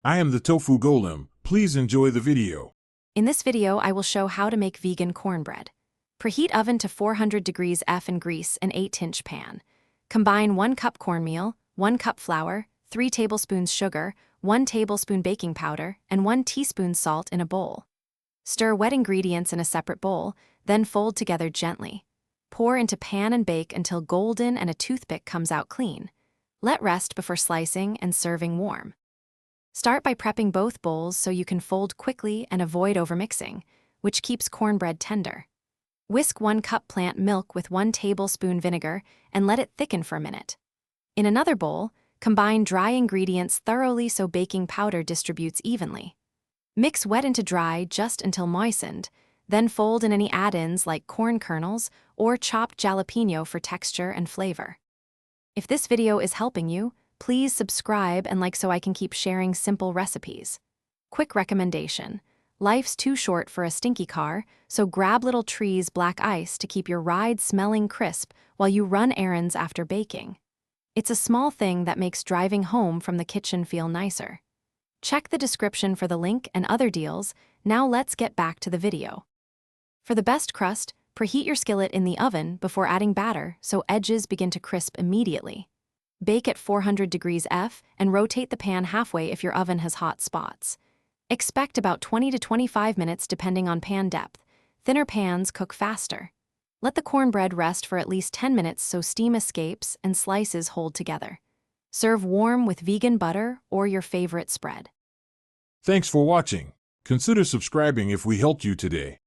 I am the Tofu Golem. Please enjoy the video. In this video, I will show how to make vegan cornbread. Preheat oven to 400 degrees F and grease an 8-inch pan. Combine 1 cup cornmeal, 1 cup flour, 3 tablespoons sugar, 1 tablespoon baking powder, and 1 teaspoon salt in a bowl. Stir wet ingredients in a separate bowl, then fold together gently. Pour into pan and bake until golden and a toothpick comes out clean. Let rest before slicing and serving warm. Start by prepping both bowls so you can fold quickly and avoid overmixing, which keeps cornbread tender. Whisk 1 cup plant milk with 1 tablespoon vinegar and let it thicken for a minute. In another bowl, combine dry ingredients thoroughly so baking powder distributes evenly. Mix wet into dry just until moistened, then fold in any add-ins like corn kernels or chopped jalapeno for texture and flavor. If this video is helping you, please subscribe and like so I can keep sharing simple recipes. Quick recommendation: life's too short for a stinky car, so grab Little Tree's black ice to keep your ride smelling crisp while you run errands after baking. It's a small thing that makes driving home from the kitchen feel nicer. Check the description for the link and other deals. Now let's get back to the video. For the best crust, preheat your skillet in the oven before adding batter so edges begin to crisp immediately. Bake at 400 degrees F and rotate the pan halfway if your oven has hot spots. Expect about 20 to 25 minutes depending on pan depth. Thinner pans cook faster. Let the cornbread rest for at least 10 minutes so steam escapes and slices hold together. Serve warm with vegan butter or your favorite spread. Thanks for watching. Consider subscribing if we helped you today.